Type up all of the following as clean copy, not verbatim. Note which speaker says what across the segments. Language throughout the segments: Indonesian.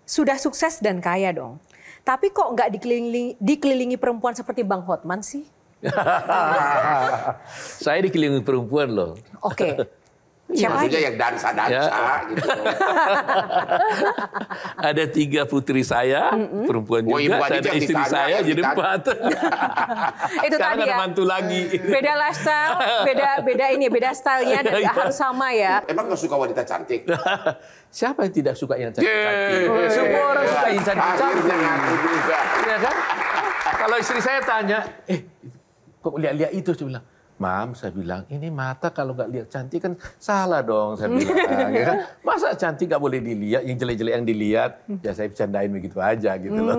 Speaker 1: Sudah sukses dan kaya dong. Tapi kok nggak dikelilingi perempuan seperti Bang Hotman sih?
Speaker 2: Saya dikelilingi perempuan loh.
Speaker 1: Oke.
Speaker 3: Siapa aja yang dansa-dansa ya. Gitu.
Speaker 2: Ada 3 putri saya, perempuan juga. Ada istri saya, jadi 4.
Speaker 1: Itu
Speaker 2: sekarang
Speaker 1: tadi
Speaker 2: ada
Speaker 1: ya.
Speaker 2: mantu lagi.
Speaker 1: Beda lifestyle, beda stylenya dan nggak harus sama ya.
Speaker 3: Emang nggak suka wanita cantik?
Speaker 2: Siapa yang tidak suka yang cantik-cantik? Semua orang suka yang cantik-cantik.
Speaker 3: Akhirnya ngaku juga.
Speaker 2: Ya kan? Kalau istri saya tanya, kok lihat-lihat itu? Saya bilang, Mam, saya bilang, ini mata kalau nggak lihat cantik kan salah dong, saya bilang. Ya kan? Masa cantik nggak boleh dilihat, yang jelek-jelek yang dilihat, ya saya bercandain begitu aja gitu loh.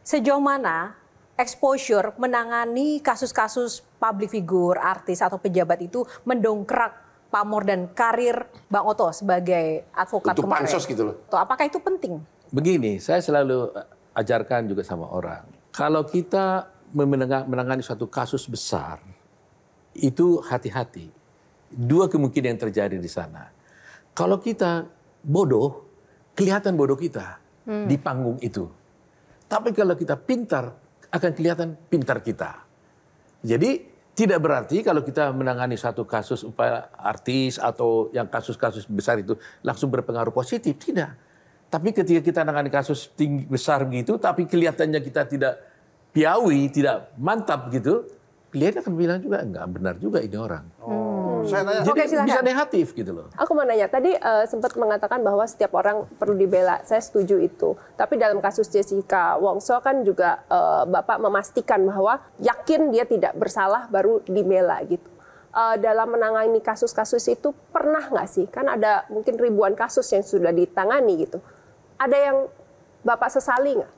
Speaker 1: Sejauh mana exposure menangani kasus-kasus public figure, artis atau pejabat itu mendongkrak pamor dan karir Bang Otto sebagai advokat
Speaker 3: Untuk
Speaker 1: kemarin?
Speaker 3: pansos gitu loh.
Speaker 1: Apakah itu penting?
Speaker 2: Begini, saya selalu ajarkan juga sama orang. Kalau kita menangani suatu kasus besar, itu hati-hati. 2 kemungkinan yang terjadi di sana. Kalau kita bodoh, kelihatan bodoh kita di panggung itu. Tapi kalau kita pintar, akan kelihatan pintar kita. Jadi tidak berarti kalau kita menangani suatu kasus upaya artis atau yang kasus-kasus besar itu langsung berpengaruh positif. Tidak. Tapi ketika kita menangani kasus tinggi besar begitu, tapi kelihatannya kita tidak piawi, tidak mantap gitu, klien akan bilang juga enggak benar juga ini orang.
Speaker 3: Saya tanya.
Speaker 2: Jadi bisa negatif gitu loh.
Speaker 4: Aku mau nanya, tadi sempat mengatakan bahwa setiap orang perlu dibela. Saya setuju itu. Tapi dalam kasus Jessica Wongso kan juga Bapak memastikan bahwa yakin dia tidak bersalah baru dibela gitu. Dalam menangani kasus-kasus itu pernah nggak sih? Kan ada mungkin ribuan kasus yang sudah ditangani gitu. Ada yang Bapak sesali nggak?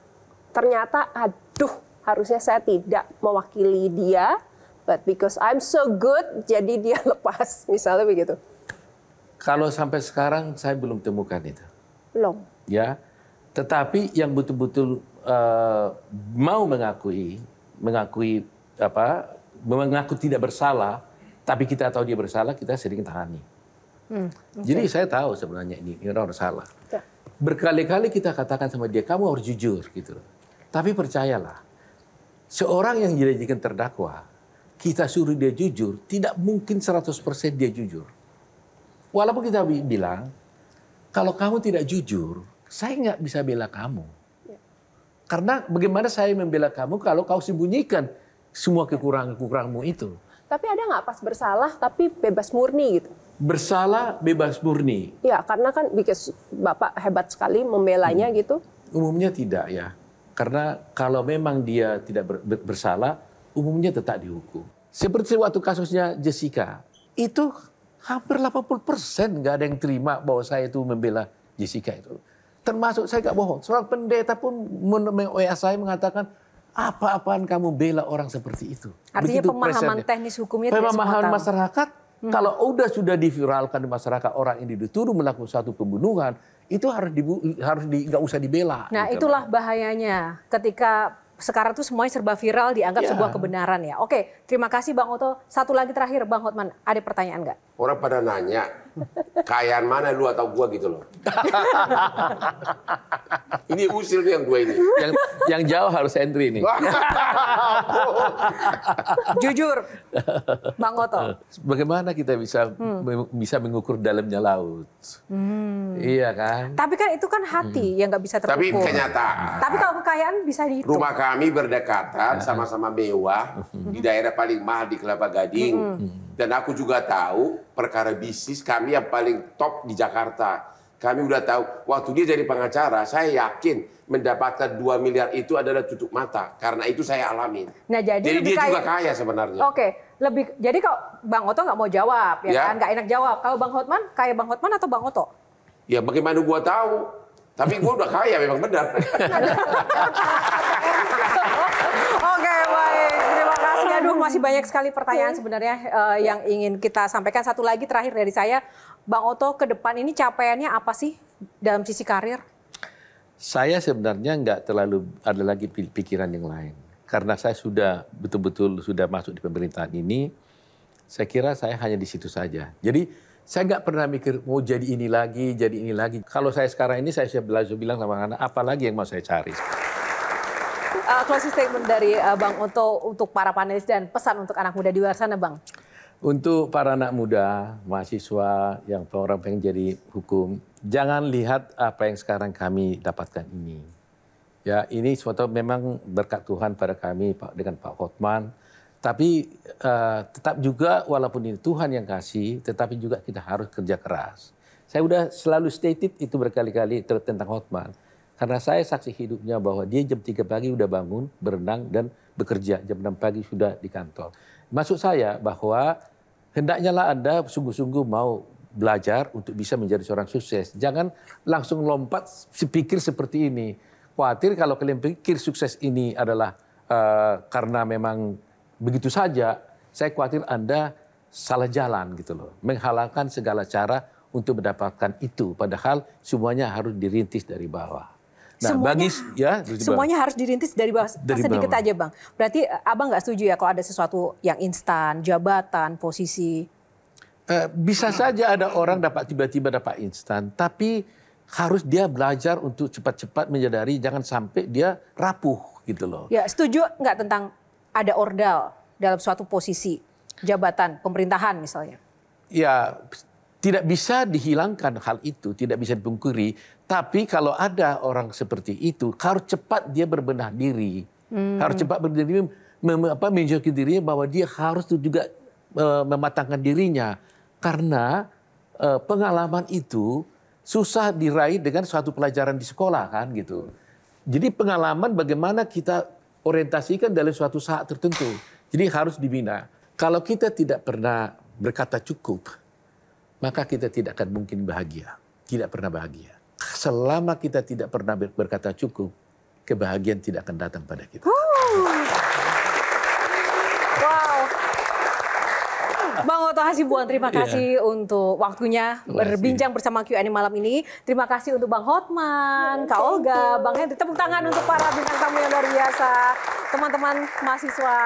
Speaker 4: Ternyata aduh, harusnya saya tidak mewakili dia, but because I'm so good, jadi dia lepas, misalnya begitu.
Speaker 2: Kalau sampai sekarang saya belum temukan itu.
Speaker 4: Belum.
Speaker 2: Ya, tetapi yang betul-betul mau mengaku tidak bersalah, tapi kita tahu dia bersalah, kita sering tangani. Jadi saya tahu sebenarnya ini orang salah.
Speaker 4: Ya.
Speaker 2: Berkali-kali kita katakan sama dia, kamu harus jujur gitu. Tapi percayalah, seorang yang dijadikan terdakwa, kita suruh dia jujur, tidak mungkin 100% dia jujur. Walaupun kita bilang, kalau kamu tidak jujur, saya nggak bisa bela kamu. Karena bagaimana saya membela kamu kalau kau sembunyikan semua kekurangan-kekuranganmu itu.
Speaker 4: Tapi ada nggak pas bersalah tapi bebas murni gitu?
Speaker 2: Bersalah, bebas murni.
Speaker 4: Ya, karena kan because Bapak hebat sekali membelanya gitu.
Speaker 2: Umumnya tidak ya. Karena kalau memang dia tidak bersalah, umumnya tetap dihukum. Seperti waktu kasusnya Jessica, itu hampir 80% nggak ada yang terima bahwa saya itu membela Jessica itu. Termasuk saya nggak bohong, seorang pendeta pun WA saya mengatakan, apa-apaan kamu bela orang seperti itu.
Speaker 1: Artinya
Speaker 2: begitu
Speaker 1: pemahaman
Speaker 2: presentnya.
Speaker 1: teknis hukumnya tidak semua
Speaker 2: Pemahaman
Speaker 1: tahu.
Speaker 2: masyarakat, kalau sudah diviralkan di masyarakat orang ini dituduh melakukan suatu pembunuhan, itu nggak usah dibela.
Speaker 1: Nah,
Speaker 2: gitu.
Speaker 1: itulah bahayanya ketika sekarang tuh semuanya serba viral dianggap
Speaker 2: Ya.
Speaker 1: sebuah kebenaran ya. Oke, terima kasih Bang Otto. Satu lagi terakhir Bang Hotman, ada pertanyaan nggak?
Speaker 3: Orang pada nanya, kayaan mana lu atau gua gitu loh. Ini usil nih yang 2 ini.
Speaker 2: Yang jauh harus entry nih.
Speaker 1: Jujur, Bang Otto.
Speaker 2: Bagaimana kita bisa mengukur dalamnya laut? Iya kan?
Speaker 1: Tapi kan itu kan hati yang nggak bisa
Speaker 3: Tapi
Speaker 1: terukur.
Speaker 3: kenyataan.
Speaker 1: Tapi kalau kekayaan bisa dihitung.
Speaker 3: Rumah kami berdekatan, sama-sama mewah, di daerah paling mahal di Kelapa Gading. Dan aku juga tahu perkara bisnis kami yang paling top di Jakarta. Kami udah tahu, waktu dia jadi pengacara, saya yakin mendapatkan 2 miliar itu adalah tutup mata. Karena itu saya alamin.
Speaker 1: Nah, jadi lebih
Speaker 3: dia juga kaya sebenarnya.
Speaker 1: Oke, jadi kalau Bang Otto nggak mau jawab, ya
Speaker 3: Ya.
Speaker 1: kan? Nggak enak jawab. Kalau Bang Hotman, kayak Bang Hotman atau Bang Otto?
Speaker 3: Ya bagaimana gua tahu? Tapi gua udah kaya memang benar.
Speaker 1: Oke, baik. Terima kasih. Aduh, masih banyak sekali pertanyaan sebenarnya yang ingin kita sampaikan. Satu lagi terakhir dari saya, Bang Otto, ke depan ini capaiannya apa sih dalam sisi karir?
Speaker 2: Saya sebenarnya nggak terlalu ada lagi pikiran yang lain. Karena saya sudah betul-betul sudah masuk di pemerintahan ini, saya kira saya hanya di situ saja. Jadi Saya nggak pernah mikir mau jadi ini lagi, jadi ini lagi. Kalau saya sekarang ini saya belajar bilang sama anak, apa lagi yang mau saya cari?
Speaker 1: Closing statement dari Bang Oto untuk para panelis dan pesan untuk anak muda di luar sana, Bang.
Speaker 2: Untuk para anak muda, mahasiswa yang orang pengen jadi hukum, jangan lihat apa yang sekarang kami dapatkan ini. Ya, ini suatu memang berkat Tuhan pada kami dengan Pak Hotman. Tapi tetap juga walaupun ini Tuhan yang kasih, tetapi juga kita harus kerja keras. Saya udah selalu stated itu berkali-kali tentang Hotman. Karena saya saksi hidupnya bahwa dia jam 3 pagi udah bangun, berenang dan bekerja. Jam 6 pagi sudah di kantor. Maksud saya bahwa hendaknya lah Anda sungguh-sungguh mau belajar untuk bisa menjadi seorang sukses. Jangan langsung lompat pikir seperti ini. Khawatir kalau kalian pikir sukses ini adalah karena memang begitu saja, saya khawatir Anda salah jalan gitu loh. Menghalalkan segala cara untuk mendapatkan itu. Padahal semuanya harus dirintis dari bawah. Nah,
Speaker 1: semuanya harus dirintis dari bawah. Sedikit aja, Bang. Berarti Abang nggak setuju ya kalau ada sesuatu yang instan, jabatan, posisi?
Speaker 2: Bisa saja ada orang tiba-tiba dapat instan, tapi harus dia belajar untuk cepat-cepat menyadari jangan sampai dia rapuh gitu loh.
Speaker 1: Ya, setuju nggak tentang ada ordal dalam suatu posisi jabatan pemerintahan misalnya?
Speaker 2: Ya, tidak bisa dihilangkan hal itu, tidak bisa dipungkiri. Tapi kalau ada orang seperti itu, harus cepat dia berbenah diri. Harus cepat berbenah diri, menunjukkan dirinya bahwa dia harus juga mematangkan dirinya. Karena pengalaman itu susah diraih dengan suatu pelajaran di sekolah kan gitu. Jadi pengalaman bagaimana kita orientasikan dalam suatu saat tertentu. Jadi harus dibina. Kalau kita tidak pernah berkata cukup, maka kita tidak akan mungkin bahagia. Tidak pernah bahagia. Selama kita tidak pernah berkata cukup, kebahagiaan tidak akan datang pada kita.
Speaker 1: Wow. Bang Oto Hasibuan, terima kasih untuk waktunya berbincang bersama Q&A malam ini. Terima kasih untuk Bang Hotman, Kak Olga, Bang Hendri. Tepuk tangan untuk para bintang tamu yang luar biasa, teman-teman mahasiswa.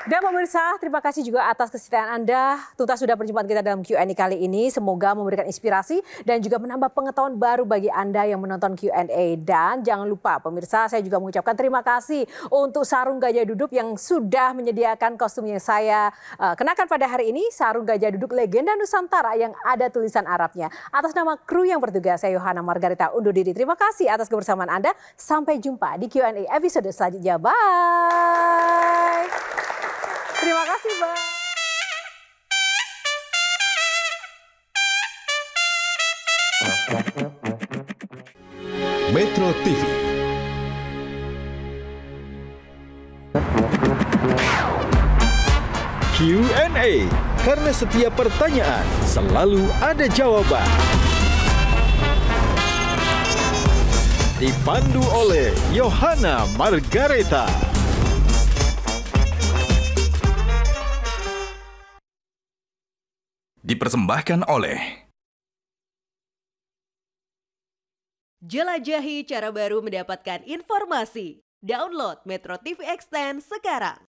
Speaker 1: Dan pemirsa, terima kasih juga atas kesetiaan Anda. Tuntas sudah perjumpaan kita dalam Q&A kali ini. Semoga memberikan inspirasi dan juga menambah pengetahuan baru bagi Anda yang menonton Q&A. Dan jangan lupa pemirsa, saya juga mengucapkan terima kasih untuk Sarung Gajah Duduk yang sudah menyediakan kostum yang saya kenakan pada hari ini. Sarung Gajah Duduk legenda Nusantara yang ada tulisan Arabnya. Atas nama kru yang bertugas, saya Yohana Margarita undur diri. Terima kasih atas kebersamaan Anda. Sampai jumpa di Q&A episode selanjutnya. Bye. Terima kasih, Bang.
Speaker 5: Metro TV. Q&A, karena setiap pertanyaan selalu ada jawaban. Dipandu oleh Yohana Margareta.
Speaker 6: Dipersembahkan oleh
Speaker 7: Jelajahi cara baru mendapatkan informasi. Download Metro TV Extend sekarang.